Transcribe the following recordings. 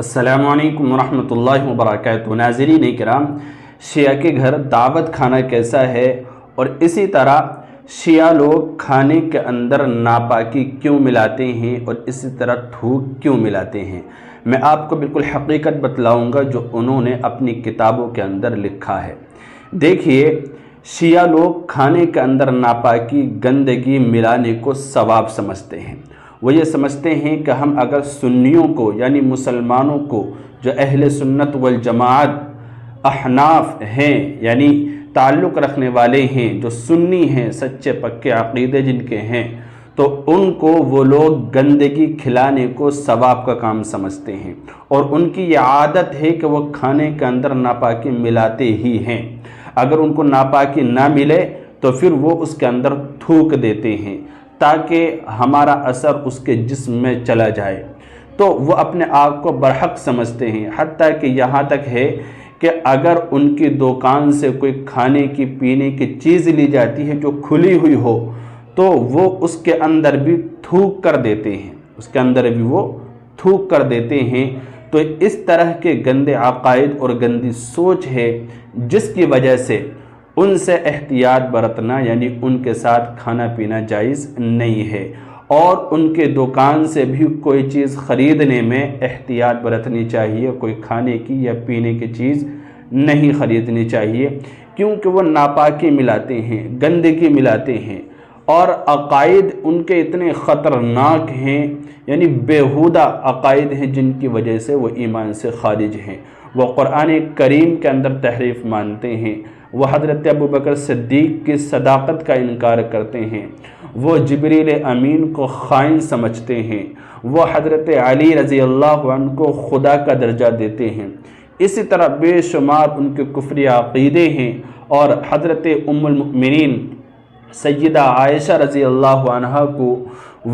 السلام علیکم ورحمۃ اللہ وبرکاتہ۔ ناظرین کرام، شیعہ کے گھر دعوت کھانا کیسا ہے اور اسی طرح شیعہ لوگ کھانے کے اندر ناپاکی کیوں ملاتے ہیں اور اسی طرح تھوک کیوں ملاتے ہیں، میں آپ کو بالکل حقیقت بتلاؤں گا جو انہوں نے اپنی کتابوں کے اندر لکھا ہے۔ دیکھیے، شیعہ لوگ کھانے کے اندر ناپاکی گندگی ملانے کو ثواب سمجھتے ہیں۔ وہ یہ سمجھتے ہیں کہ ہم اگر سنیوں کو یعنی مسلمانوں کو جو اہل سنت والجماعت احناف ہیں یعنی تعلق رکھنے والے ہیں، جو سنی ہیں، سچے پکے عقیدے جن کے ہیں، تو ان کو وہ لوگ گندگی کھلانے کو ثواب کا کام سمجھتے ہیں اور ان کی یہ عادت ہے کہ وہ کھانے کے اندر ناپاکی ملاتے ہی ہیں۔ اگر ان کو ناپاکی نہ ملے تو پھر وہ اس کے اندر تھوک دیتے ہیں تاکہ ہمارا اثر اس کے جسم میں چلا جائے، تو وہ اپنے آپ کو برحق سمجھتے ہیں۔ حتیٰ کہ یہاں تک ہے کہ اگر ان کی دکان سے کوئی کھانے کی پینے کی چیز لی جاتی ہے جو کھلی ہوئی ہو تو وہ اس کے اندر بھی تھوک کر دیتے ہیں، تو اس طرح کے گندے عقائد اور گندی سوچ ہے جس کی وجہ سے ان سے احتیاط برتنا یعنی ان کے ساتھ کھانا پینا جائز نہیں ہے، اور ان کے دکان سے بھی کوئی چیز خریدنے میں احتیاط برتنی چاہیے، کوئی کھانے کی یا پینے کی چیز نہیں خریدنی چاہیے، کیونکہ وہ ناپاکی ملاتے ہیں، گندگی ملاتے ہیں، اور عقائد ان کے اتنے خطرناک ہیں یعنی بیہودہ عقائد ہیں جن کی وجہ سے وہ ایمان سے خارج ہیں۔ وہ قرآن کریم کے اندر تحریف مانتے ہیں، وہ حضرت ابوبکر صدیق کی صداقت کا انکار کرتے ہیں، وہ جبریل امین کو خائن سمجھتے ہیں، وہ حضرت علی رضی اللہ عنہ کو خدا کا درجہ دیتے ہیں۔ اسی طرح بے شمار ان کے کفری عقیدے ہیں، اور حضرت ام المؤمنین سیدہ عائشہ رضی اللہ عنہ کو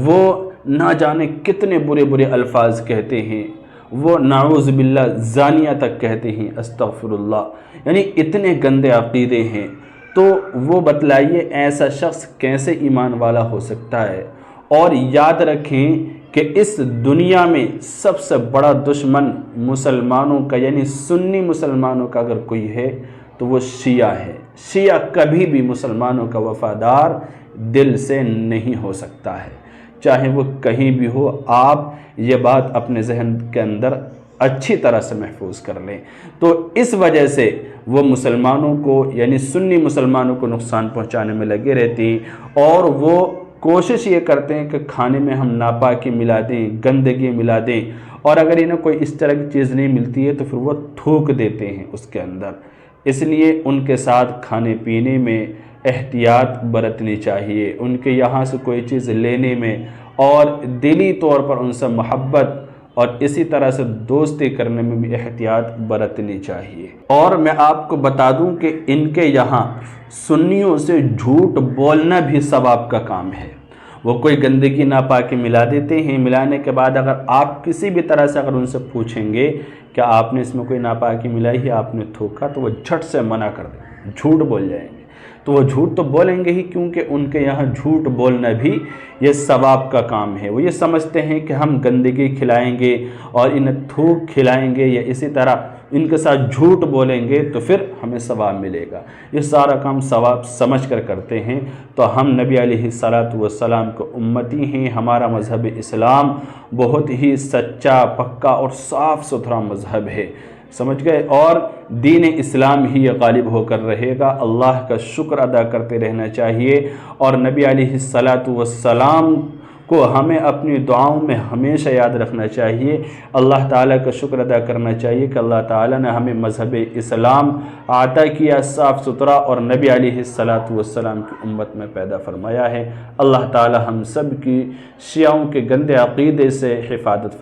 وہ نہ جانے کتنے برے الفاظ کہتے ہیں، وہ نعوذ باللہ زانیہ تک کہتے ہیں، استغفر اللہ، یعنی اتنے گندے عقیدے ہیں۔ تو وہ بتلائیے ایسا شخص کیسے ایمان والا ہو سکتا ہے؟ اور یاد رکھیں کہ اس دنیا میں سب سے بڑا دشمن مسلمانوں کا یعنی سنی مسلمانوں کا اگر کوئی ہے تو وہ شیعہ ہے۔ شیعہ کبھی بھی مسلمانوں کا وفادار دل سے نہیں ہو سکتا ہے، چاہے وہ کہیں بھی ہو۔ آپ یہ بات اپنے ذہن کے اندر اچھی طرح سے محفوظ کر لیں۔ تو اس وجہ سے وہ مسلمانوں کو یعنی سنی مسلمانوں کو نقصان پہنچانے میں لگے رہتے ہیں، اور وہ کوشش یہ کرتے ہیں کہ کھانے میں ہم ناپاکی ملا دیں، گندگی ملا دیں، اور اگر انہیں کوئی اس طرح کی چیز نہیں ملتی ہے تو پھر وہ تھوک دیتے ہیں اس کے اندر۔ اس لیے ان کے ساتھ کھانے پینے میں احتیاط برتنی چاہیے، ان کے یہاں سے کوئی چیز لینے میں اور دلی طور پر ان سے محبت اور اسی طرح سے دوستی کرنے میں بھی احتیاط برتنی چاہیے۔ اور میں آپ کو بتا دوں کہ ان کے یہاں سنیوں سے جھوٹ بولنا بھی ثواب کا کام ہے۔ وہ کوئی گندگی ناپاکی ملا دیتے ہیں، ملانے کے بعد اگر آپ کسی بھی طرح سے اگر ان سے پوچھیں گے کہ آپ نے اس میں کوئی ناپاکی ملائی ہے، آپ نے تھوکا، تو وہ جھٹ سے منع کر دیں، جھوٹ بول جائیں گے۔ تو وہ جھوٹ تو بولیں گے ہی، کیونکہ ان کے یہاں جھوٹ بولنا بھی یہ ثواب کا کام ہے۔ وہ یہ سمجھتے ہیں کہ ہم گندگی کھلائیں گے اور انہیں تھوک کھلائیں گے یا اسی طرح ان کے ساتھ جھوٹ بولیں گے تو پھر ہمیں ثواب ملے گا۔ یہ سارا کام ثواب سمجھ کر کرتے ہیں۔ تو ہم نبی علیہ السلام کو امتی ہیں، ہمارا مذہب اسلام بہت ہی سچا، پکا اور صاف ستھرا مذہب ہے، سمجھ گئے، اور دین اسلام ہی یہ غالب ہو کر رہے گا۔ اللہ کا شکر ادا کرتے رہنا چاہیے، اور نبی علیہ السلام کو ہمیں اپنی دعاؤں میں ہمیشہ یاد رکھنا چاہیے۔ اللہ تعالیٰ کا شکر ادا کرنا چاہیے کہ اللہ تعالیٰ نے ہمیں مذہب اسلام عطا کیا، صاف ستھرا، اور نبی علیہ السلام کی امت میں پیدا فرمایا ہے۔ اللہ تعالیٰ ہم سب کی شیعوں کے گندے عقیدے سے حفاظت فرمائے۔